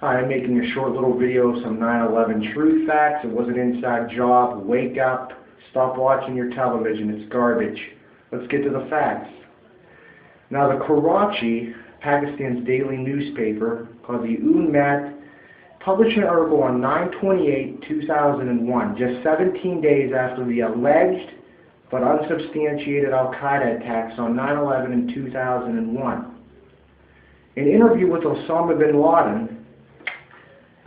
Hi, I'm making a short little video of some 9/11 truth facts. It was an inside job. Wake up. Stop watching your television. It's garbage. Let's get to the facts. Now, the Karachi, Pakistan's daily newspaper, called the Ummat, published an article on 9/28/2001, just 17 days after the alleged but unsubstantiated al-Qaeda attacks on 9/11 in 2001. In an interview with Osama bin Laden,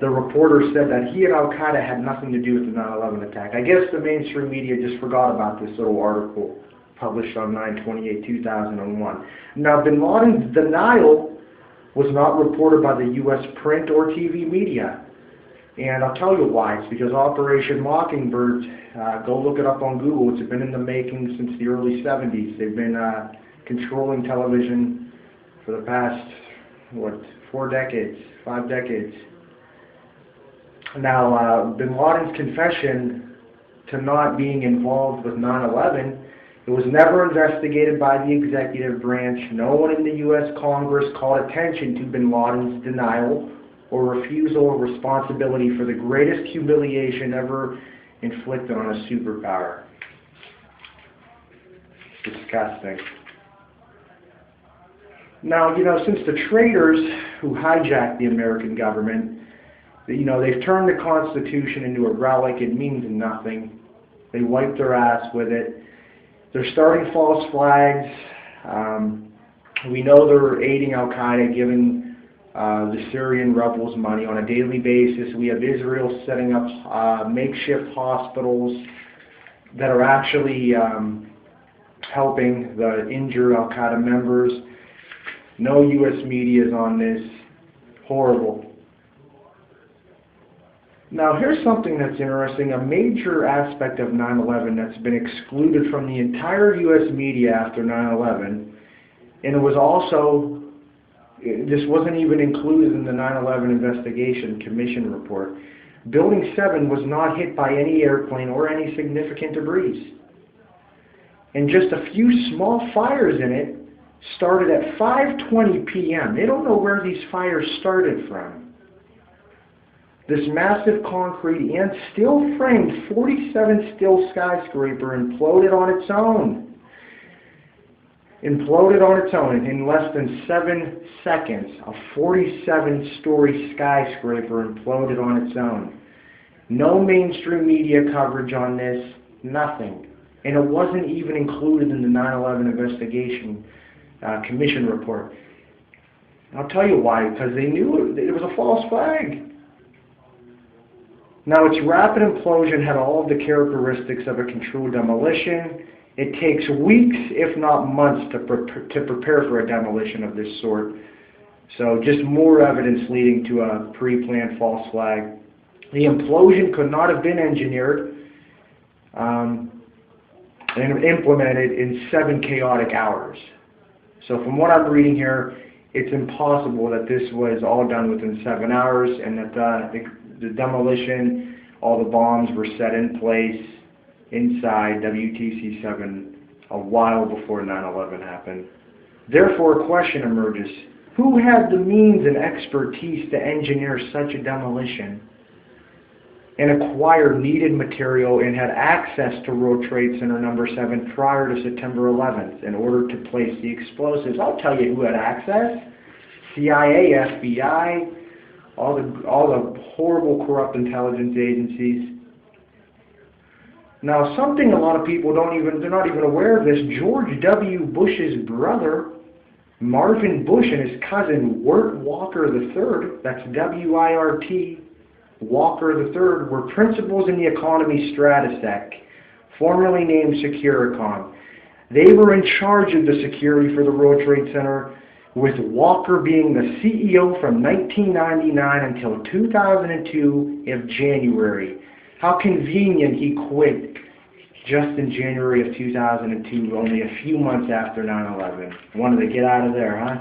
the reporter said that he and al-Qaeda had nothing to do with the 9/11 attack. I guess the mainstream media just forgot about this little article published on 9/28/2001. Now, bin Laden's denial was not reported by the U.S. print or TV media. And I'll tell you why. It's because Operation Mockingbird, go look it up on Google. It's been in the making since the early 70s. They've been controlling television for the past, 5 decades. Now, bin Laden's confession to not being involved with 9/11, it was never investigated by the executive branch. No one in the U.S. Congress called attention to bin Laden's denial or refusal of responsibility for the greatest humiliation ever inflicted on a superpower. Disgusting. Now, since the traitors who hijacked the American government, they've turned the Constitution into a relic. It means nothing. They wiped their ass with it. They're starting false flags. We know they're aiding al-Qaeda, giving the Syrian rebels money on a daily basis. We have Israel setting up makeshift hospitals that are actually helping the injured al-Qaeda members. No U.S. media is on this. Horrible. Now, here's something that's interesting. A major aspect of 9/11 that's been excluded from the entire U.S. media after 9/11, and it was also, this wasn't even included in the 9/11 Investigation Commission report. Building 7 was not hit by any airplane or any significant debris. And just a few small fires in it started at 5:20 p.m. They don't know where these fires started from. This massive concrete and steel-framed 47-still skyscraper imploded on its own. In less than 7 seconds. A 47-story skyscraper imploded on its own. No mainstream media coverage on this, nothing. And it wasn't even included in the 9/11 Investigation Commission report. I'll tell you why, because they knew it was a false flag. Now, its rapid implosion had all of the characteristics of a controlled demolition. It takes weeks, if not months, to prepare for a demolition of this sort. So just more evidence leading to a pre-planned false flag. The implosion could not have been engineered and implemented in 7 chaotic hours. So from what I'm reading here, it's impossible that this was all done within 7 hours, and that the demolition, all the bombs were set in place inside WTC-7 a while before 9/11 happened. Therefore, a question emerges. Who had the means and expertise to engineer such a demolition and acquire needed material and had access to World Trade Center number 7 prior to September 11th in order to place the explosives? I'll tell you who had access. CIA, FBI, all the horrible corrupt intelligence agencies. Now, something a lot of people they're not even aware of this. George W. Bush's brother, Marvin Bush, and his cousin, Wirt Walker III, that's W-I-R-T, Walker III, were principals in the economy Stratesec, formerly named Securicom. They were in charge of the security for the World Trade Center, with Walker being the CEO from 1999 until 2002 of January. How convenient he quit just in January of 2002, only a few months after 9/11. Wanted to get out of there, huh?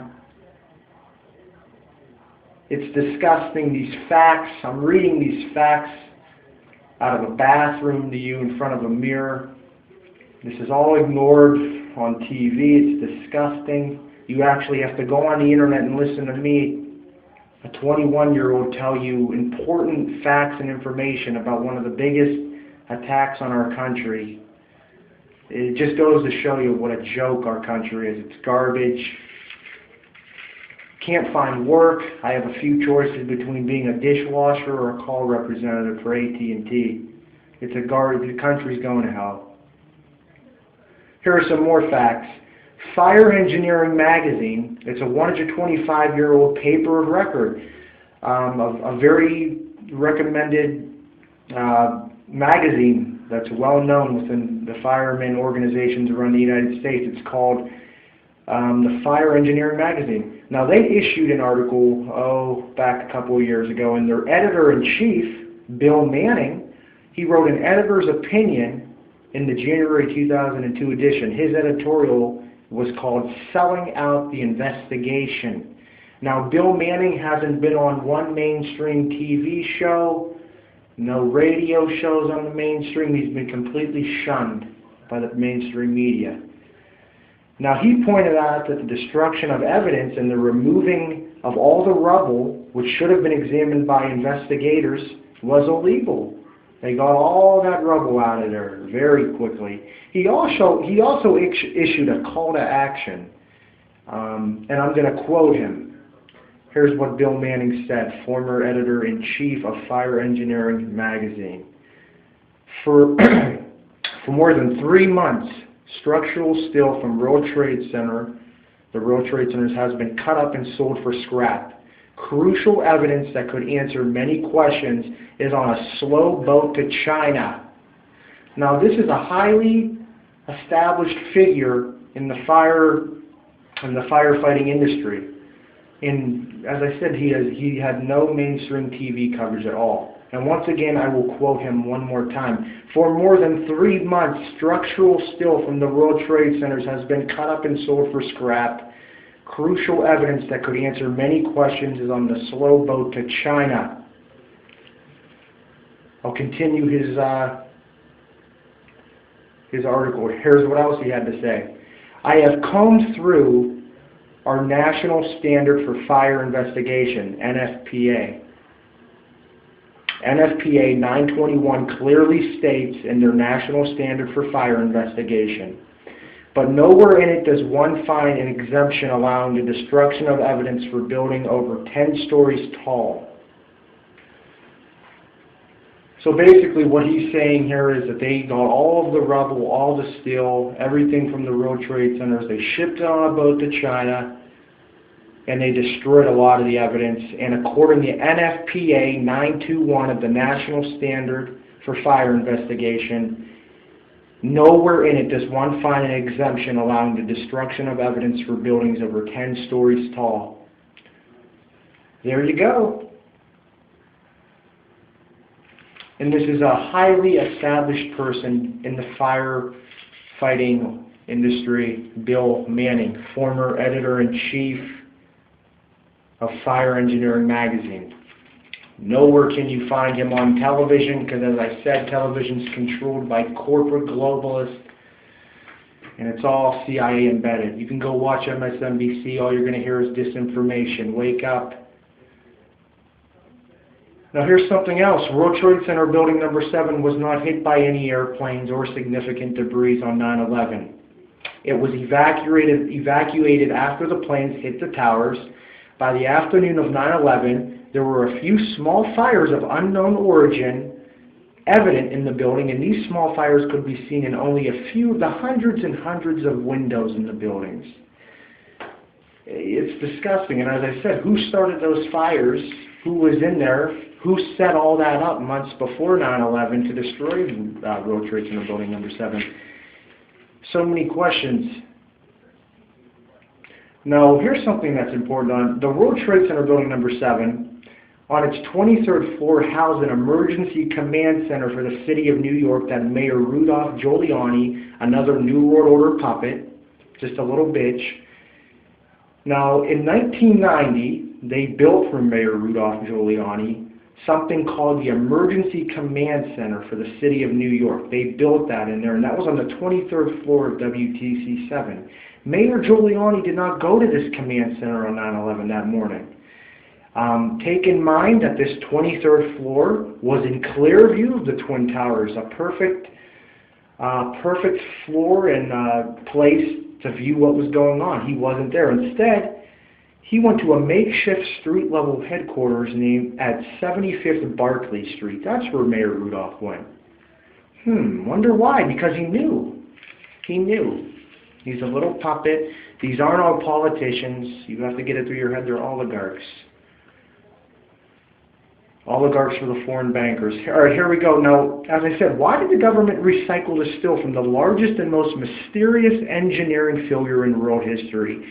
It's disgusting, these facts. I'm reading these facts out of a bathroom to you in front of a mirror. This is all ignored on TV. It's disgusting. You actually have to go on the internet and listen to me, a 21-year-old tell you important facts and information about one of the biggest attacks on our country. It just goes to show you what a joke our country is. It's garbage. Can't find work. I have a few choices between being a dishwasher or a call representative for AT&T. It's a garbage. The country's going to hell. Here are some more facts. Fire Engineering Magazine, it's a 125-year-old paper of record, a very recommended magazine that's well known within the firemen organizations around the United States. It's called the Fire Engineering Magazine. Now, they issued an article, back a couple of years ago, and their editor-in-chief, Bill Manning, he wrote an editor's opinion in the January 2002 edition. His editorial was called Selling Out the Investigation. Now, Bill Manning hasn't been on one mainstream TV show, no radio shows on the mainstream. He's been completely shunned by the mainstream media. Now, he pointed out that the destruction of evidence and the removing of all the rubble, which should have been examined by investigators, was illegal. They got all that rubble out of there very quickly. He also issued a call to action, and I'm going to quote him. Here's what Bill Manning said, former editor-in-chief of Fire Engineering Magazine. For more than 3 months, structural steel from World Trade Center, the World Trade Centers, has been cut up and sold for scrap. Crucial evidence that could answer many questions is on a slow boat to China. Now, this is a highly established figure in the firefighting industry. And as I said, he had no mainstream TV coverage at all. And once again, I will quote him one more time. For more than 3 months, structural steel from the World Trade Centers has been cut up and sold for scrap. Crucial evidence that could answer many questions is on the slow boat to China. I'll continue his article. Here's what else he had to say. I have combed through our National Standard for Fire Investigation, NFPA. NFPA 921 clearly states in their National Standard for Fire Investigation, but nowhere in it does one find an exemption allowing the destruction of evidence for building over 10 stories tall. So basically what he's saying here is that they got all of the rubble, all the steel, everything from the World Trade Centers, they shipped it on a boat to China, and they destroyed a lot of the evidence. And according to NFPA 921 of the National Standard for Fire Investigation, nowhere in it does one find an exemption allowing the destruction of evidence for buildings over 10 stories tall. There you go. And this is a highly established person in the firefighting industry, Bill Manning, former editor-in-chief of Fire Engineering Magazine. Nowhere can you find him on television because, as I said, television's controlled by corporate globalists, and it's all CIA embedded. You can go watch MSNBC, all you're going to hear is disinformation. Wake up. Now here's something else. World Trade Center Building Number 7 was not hit by any airplanes or significant debris on 9/11. It was evacuated after the planes hit the towers. By the afternoon of 9/11, there were a few small fires of unknown origin evident in the building, and these small fires could be seen in only a few of the hundreds and hundreds of windows in the buildings. It's disgusting, and as I said, who started those fires? Who was in there? Who set all that up months before 9/11 to destroy World Trade Center Building Number 7? So many questions. Now, here's something that's important. The World Trade Center Building Number 7, on its 23rd floor, housed an emergency command center for the city of New York that Mayor Rudolph Giuliani, another New World Order puppet, just a little bitch. Now, in 1990, they built for Mayor Rudolph Giuliani something called the Emergency Command Center for the city of New York. They built that in there, and that was on the 23rd floor of WTC 7. Mayor Giuliani did not go to this command center on 9/11 that morning. Take in mind that this 23rd floor was in clear view of the Twin Towers, a perfect floor and place to view what was going on. He wasn't there. Instead, he went to a makeshift street-level headquarters named at 75th Barclay Street. That's where Mayor Rudolph went. Wonder why? Because he knew. He knew. He's a little puppet. These aren't all politicians. You have to get it through your head. They're oligarchs. Oligarchs for the foreign bankers. All right, here we go. Now, as I said, why did the government recycle the still from the largest and most mysterious engineering failure in world history?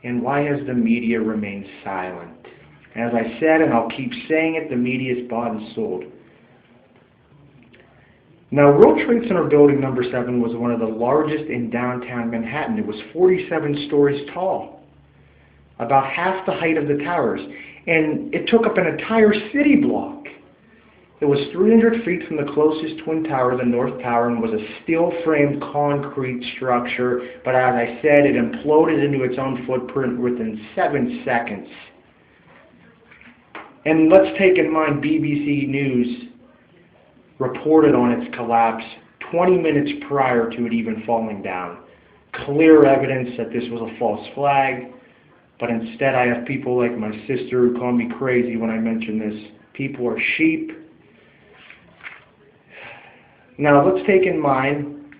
And why has the media remained silent? As I said, and I'll keep saying it, the media is bought and sold. Now, World Trade Center Building Number 7 was one of the largest in downtown Manhattan. It was 47 stories tall, about half the height of the towers. And it took up an entire city block. It was 300 feet from the closest twin tower, the North Tower, and was a steel-framed concrete structure. But as I said, it imploded into its own footprint within 7 seconds. And let's take in mind BBC News reported on its collapse 20 minutes prior to it even falling down. Clear evidence that this was a false flag. But instead, I have people like my sister who call me crazy when I mention this. People are sheep. Now, let's take in mind,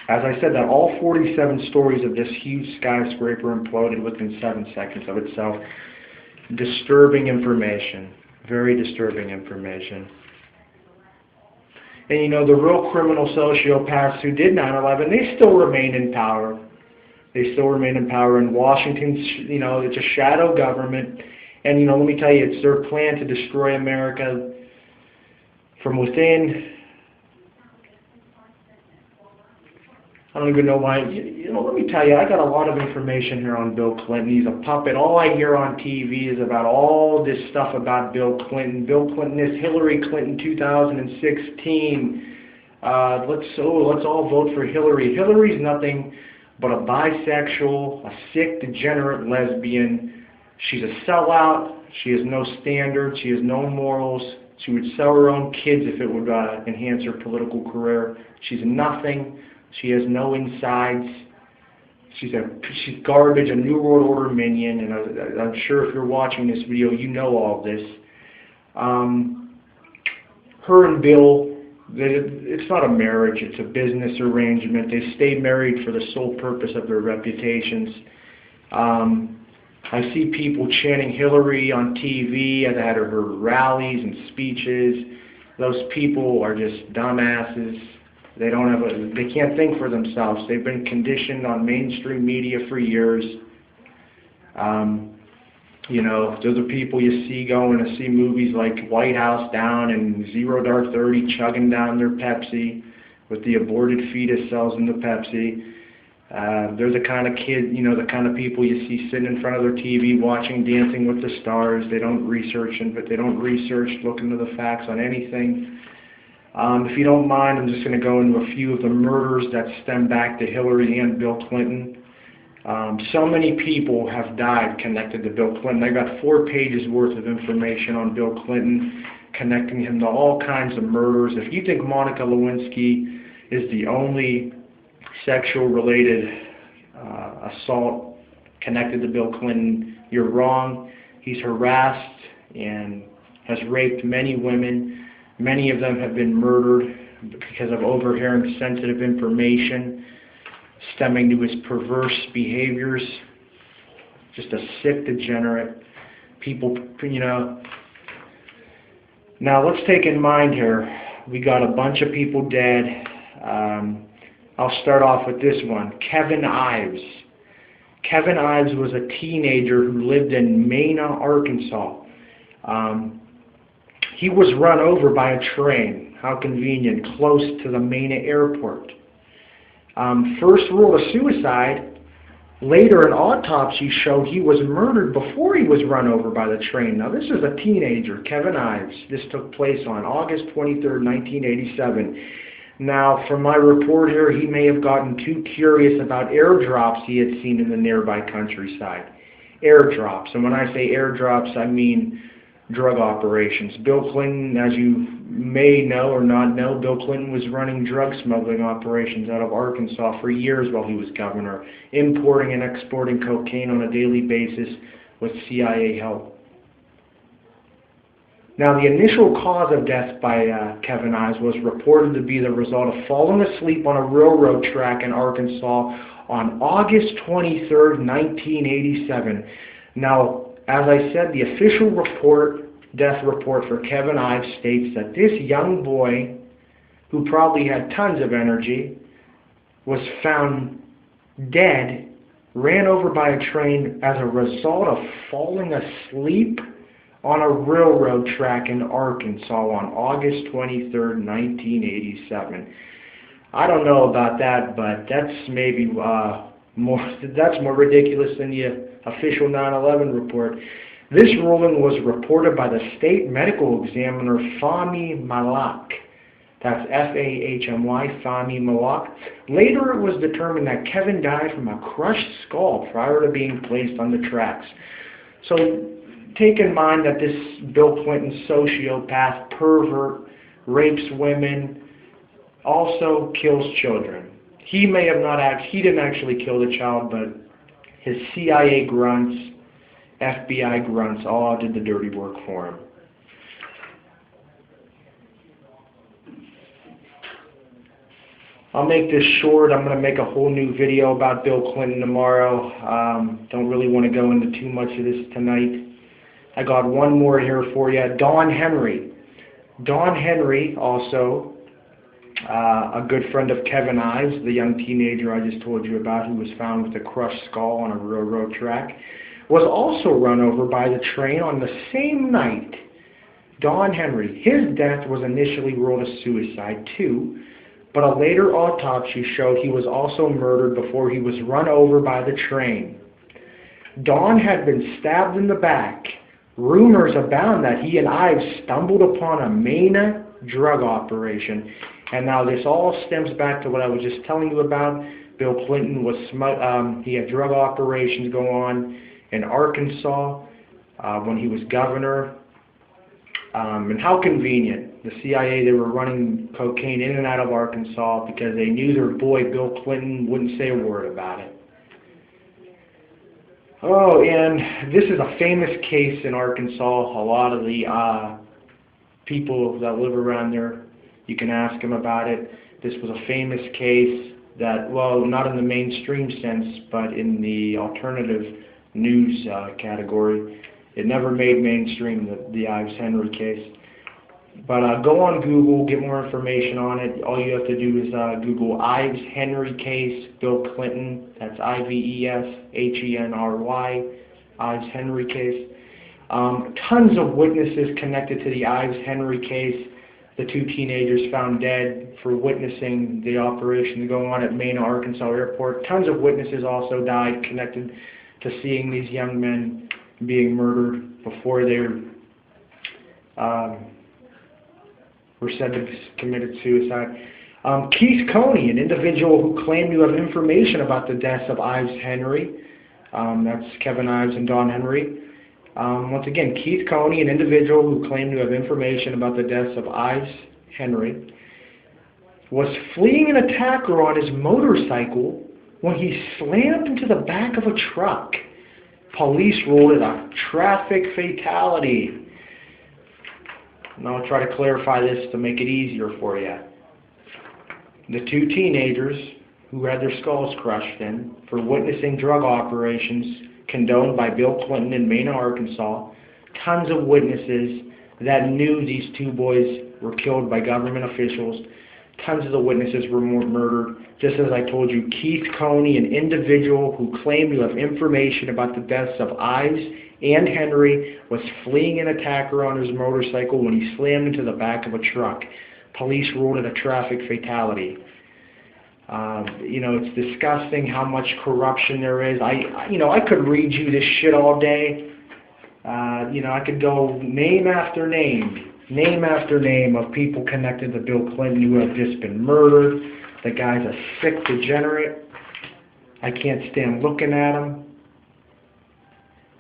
as I said, that all 47 stories of this huge skyscraper imploded within 7 seconds of itself. Disturbing information. Very disturbing information. And you know, the real criminal sociopaths who did 9/11, they still remain in power. They still remain in power in Washington. You know, it's a shadow government. And, you know, let me tell you, it's their plan to destroy America from within. I don't even know why. You know, let me tell you, I got a lot of information here on Bill Clinton. He's a puppet. All I hear on TV is about all this stuff about Bill Clinton. Bill Clinton is Hillary Clinton 2016. Let's all vote for Hillary. Hillary's nothing but a bisexual, a sick, degenerate lesbian. She's a sellout. She has no standards. She has no morals. She would sell her own kids if it would enhance her political career. She's nothing. She has no insides. She's garbage, a New World Order minion, and I'm sure if you're watching this video, you know all of this. Her and Bill, it's not a marriage, it's a business arrangement. They stay married for the sole purpose of their reputations. I see people chanting Hillary on TV. I've had her rallies and speeches. Those people are just dumbasses. They can't think for themselves. They've been conditioned on mainstream media for years. You know, those are people you see going to see movies like White House Down and 0 Dark 30 chugging down their Pepsi with the aborted fetus cells in the Pepsi. They're the kind of kids, you know, the kind of people you see sitting in front of their TV watching Dancing with the Stars. They don't research, look into the facts on anything. If you don't mind, I'm just going to go into a few of the murders that stem back to Hillary and Bill Clinton. So many people have died connected to Bill Clinton. I got 4 pages worth of information on Bill Clinton, connecting him to all kinds of murders. If you think Monica Lewinsky is the only sexual-related assault connected to Bill Clinton, you're wrong. He's harassed and has raped many women. Many of them have been murdered because of overhearing sensitive information stemming to his perverse behaviors. Just a sick degenerate. People, you know. Now let's take in mind here, we got a bunch of people dead. I'll start off with this one. Kevin Ives. Kevin Ives was a teenager who lived in Mena, Arkansas. He was run over by a train. How convenient, close to the Mena airport. First ruled a suicide. Later, an autopsy showed he was murdered before he was run over by the train. Now, this is a teenager, Kevin Ives. This took place on August 23rd, 1987. Now, from my report here, he may have gotten too curious about airdrops he had seen in the nearby countryside. airdrops. And when I say airdrops, I mean drug operations. Bill Clinton, as you may know or not know, Bill Clinton was running drug smuggling operations out of Arkansas for years while he was governor, importing and exporting cocaine on a daily basis with CIA help. Now, the initial cause of death by Kevin Ives was reported to be the result of falling asleep on a railroad track in Arkansas on August 23rd, 1987. Now, as I said, the official death report for Kevin Ives states that this young boy, who probably had tons of energy, was found dead, ran over by a train as a result of falling asleep on a railroad track in Arkansas on August 23rd, 1987. I don't know about that, but that's maybe more ridiculous than the official 9/11 report. This ruling was reported by the state medical examiner Fahmy Malak. That's Fahmy, Fahmy Malak. Later it was determined that Kevin died from a crushed skull prior to being placed on the tracks. So take in mind that this Bill Clinton sociopath, pervert, rapes women, also kills children. He may have he didn't actually kill the child, but his CIA grunts, FBI grunts all did the dirty work for him. I'll make this short. I'm going to make a whole new video about Bill Clinton tomorrow. Don't really want to go into too much of this tonight. I got one more here for you. Don Henry. Don Henry, also a good friend of Kevin Ives, the young teenager I just told you about who was found with a crushed skull on a railroad track, was also run over by the train on the same night. Don Henry, his death was initially ruled a suicide too, but a later autopsy showed he was also murdered before he was run over by the train. Don had been stabbed in the back. Rumors abound that he and Ives stumbled upon a main drug operation. And now this all stems back to what I was just telling you about. Bill Clinton was he had drug operations go on in Arkansas when he was governor. And how convenient. The CIA, they were running cocaine in and out of Arkansas because they knew their boy Bill Clinton wouldn't say a word about it. Oh, and this is a famous case in Arkansas. A lot of the people that live around there, you can ask them about it. This was a famous case that, well, not in the mainstream sense, but in the alternative news category. It never made mainstream, the Ives Henry case. But go on Google, get more information on it. All you have to do is Google Ives Henry case, Bill Clinton. That's IVESHENRY, Ives Henry case. Tons of witnesses connected to the Ives Henry case. The two teenagers found dead for witnessing the operation going on at Mena, Arkansas airport. Tons of witnesses also died connected to seeing these young men being murdered before they were said to have committed suicide. Keith Coney, an individual who claimed to have information about the deaths of Ives Henry. That's Kevin Ives and Don Henry. Once again, Keith Coney, an individual who claimed to have information about the deaths of Ives Henry, was fleeing an attacker on his motorcycle when he slammed into the back of a truck. Police ruled it a traffic fatality. And I'll try to clarify this to make it easier for you. The two teenagers who had their skulls crushed in for witnessing drug operations condoned by Bill Clinton in Mena, Arkansas, tons of witnesses that knew these two boys were killed by government officials. Tons of the witnesses were murdered. Just as I told you, Keith Coney, an individual who claimed to have information about the deaths of Ives and Henry, was fleeing an attacker on his motorcycle when he slammed into the back of a truck. Police ruled it a traffic fatality. It's disgusting how much corruption there is. I could read you this shit all day. I could go name after name of people connected to Bill Clinton who have just been murdered. The guy's a sick degenerate. I can't stand looking at him.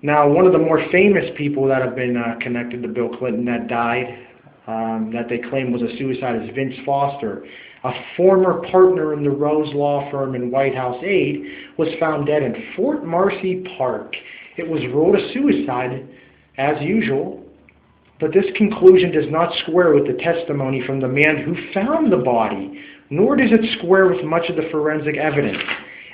Now, one of the more famous people that have been connected to Bill Clinton that died, that they claim was a suicide, is Vince Foster. A former partner in the Rose Law Firm and White House aide was found dead in Fort Marcy Park. It was ruled a suicide, as usual, but this conclusion does not square with the testimony from the man who found the body, nor does it square with much of the forensic evidence.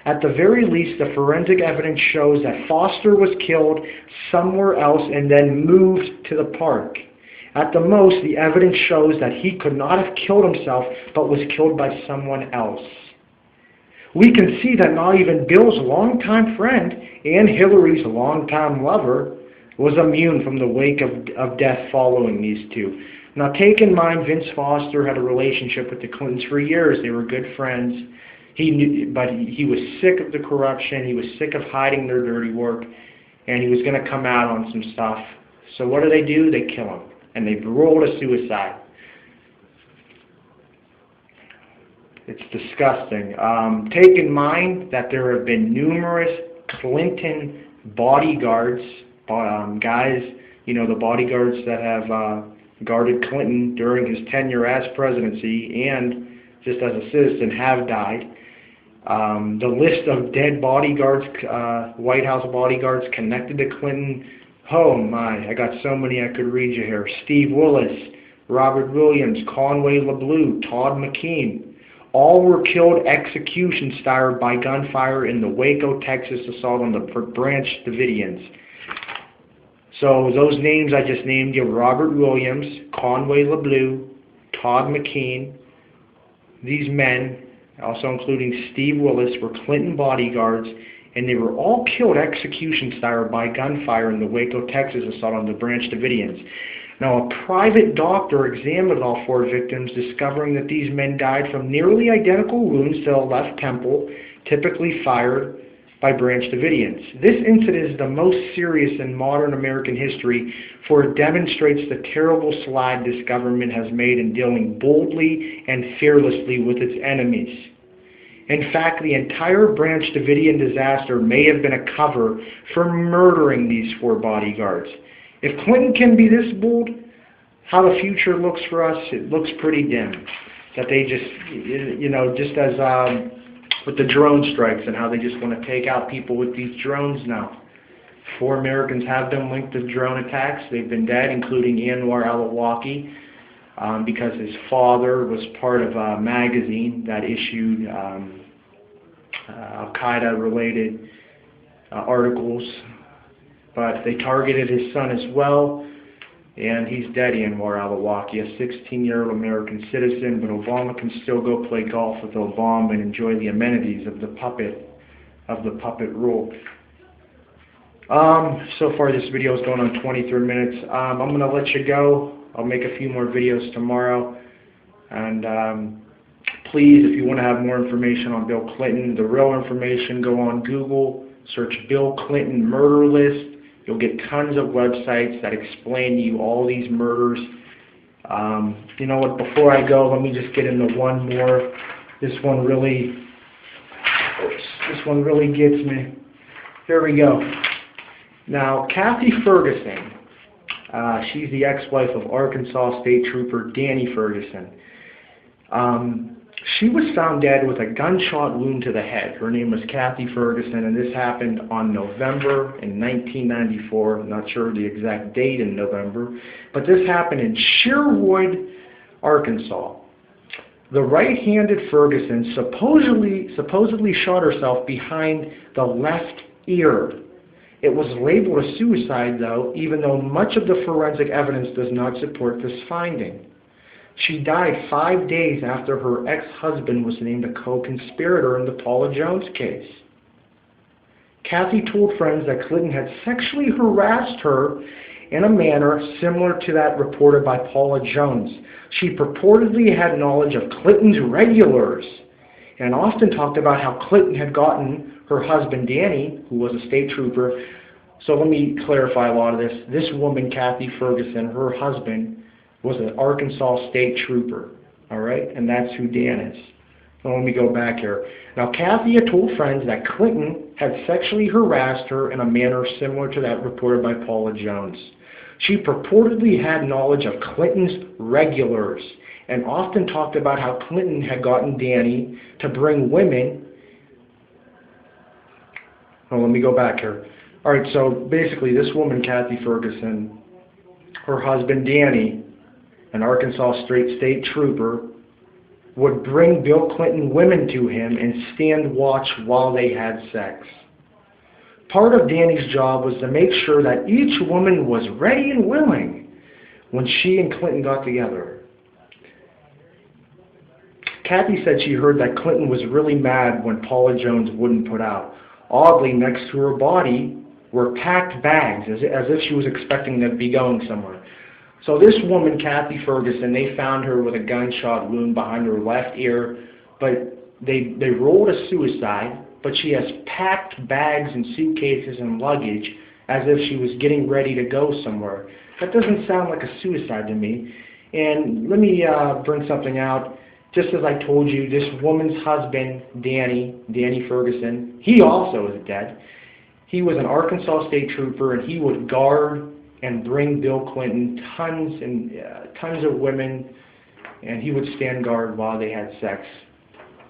At the very least, the forensic evidence shows that Foster was killed somewhere else and then moved to the park. At the most, the evidence shows that he could not have killed himself, but was killed by someone else. We can see that not even Bill's longtime friend and Hillary's longtime lover was immune from the wake of death following these two. Now, take in mind, Vince Foster had a relationship with the Clintons for years. They were good friends. But he was sick of the corruption. He was sick of hiding their dirty work, and he was going to come out on some stuff. So what do? They kill him, and they ruled a suicide. It's disgusting. Take in mind that there have been numerous Clinton bodyguards, guys, the bodyguards that have guarded Clinton during his tenure as presidency and just as a citizen have died. The list of dead bodyguards, White House bodyguards connected to Clinton, oh my, I got so many I could read you here. Steve Willis, Robert Williams, Conway LeBleu, Todd McKean, all were killed execution style by gunfire in the Waco, Texas assault on the Branch Davidians. So those names I just named you, Robert Williams, Conway LeBleu, Todd McKean, these men, also including Steve Willis, were Clinton bodyguards, and they were all killed execution style by gunfire in the Waco, Texas assault on the Branch Davidians. Now, a private doctor examined all four victims, discovering that these men died from nearly identical wounds to the left temple, typically fired by Branch Davidians. This incident is the most serious in modern American history, for it demonstrates the terrible slide this government has made in dealing boldly and fearlessly with its enemies. In fact, the entire Branch Davidian disaster may have been a cover for murdering these four bodyguards. If Clinton can be this bold, how the future looks for us, it looks pretty dim. That they just, just as with the drone strikes and how they just want to take out people with these drones now. 4 Americans have been linked to drone attacks. They've been dead, including Anwar al-Awlaki, because his father was part of a magazine that issued Al-Qaeda-related articles. But they targeted his son as well, and he's dead, Anwar al-Awlaki, a 16-year-old American citizen, but Obama can still go play golf with Obama and enjoy the amenities of the puppet rule. So far this video is going on 23 minutes. I'm going to let you go. I'll make a few more videos tomorrow. And please, if you want to have more information on Bill Clinton, the real information, go on Google, search Bill Clinton murder list. You'll get tons of websites that explain to you all these murders. You know what, before I go, let me just get into one more. This one really gets me. Here we go. Now, Kathy Ferguson, she's the ex-wife of Arkansas State Trooper Danny Ferguson. She was found dead with a gunshot wound to the head. Her name was Kathy Ferguson, and this happened on November in 1994. I'm not sure the exact date in November, but this happened in Sherwood, Arkansas. The right-handed Ferguson supposedly shot herself behind the left ear. It was labeled a suicide, though, even though much of the forensic evidence does not support this finding. She died 5 days after her ex-husband was named a co-conspirator in the Paula Jones case. Kathy told friends that Clinton had sexually harassed her in a manner similar to that reported by Paula Jones. She purportedly had knowledge of Clinton's regulars and often talked about how Clinton had gotten her husband Danny, who was a state trooper. So let me clarify a lot of this. This woman, Kathy Ferguson, her husband, was an Arkansas State Trooper, all right? And that's who Dan is. So let me go back here. Now, Kathy had told friends that Clinton had sexually harassed her in a manner similar to that reported by Paula Jones. She purportedly had knowledge of Clinton's regulars and often talked about how Clinton had gotten Danny to bring women. Oh, let me go back here. All right, so basically this woman, Kathy Ferguson, her husband Danny, an Arkansas state trooper, would bring Bill Clinton women to him and stand watch while they had sex. Part of Danny's job was to make sure that each woman was ready and willing when she and Clinton got together. Kathy said she heard that Clinton was really mad when Paula Jones wouldn't put out. Oddly, next to her body were packed bags, as if she was expecting to be going somewhere. So this woman, Kathy Ferguson, they found her with a gunshot wound behind her left ear, but they ruled a suicide, but she has packed bags and suitcases and luggage as if she was getting ready to go somewhere. That doesn't sound like a suicide to me. And let me bring something out. Just as I told you, this woman's husband, Danny Ferguson, he also is dead. He was an Arkansas state trooper, and he would guard and bring Bill Clinton tons of women, and he would stand guard while they had sex.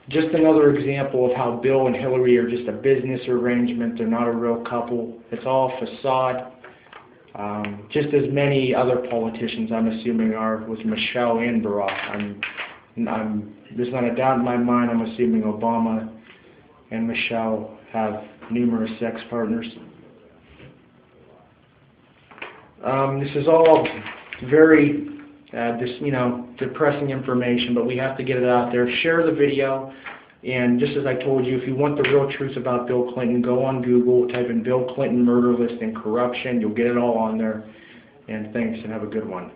Just another example of how Bill and Hillary are just a business arrangement. They're not a real couple. It's all facade. Just as many other politicians, I'm assuming, are with Michelle and Barack. There's not a doubt in my mind, I'm assuming Obama and Michelle have numerous sex partners. This is all very depressing information, but we have to get it out there. Share the video, and just as I told you, if you want the real truth about Bill Clinton, go on Google, type in Bill Clinton murder list and corruption. You'll get it all on there. And thanks, and have a good one.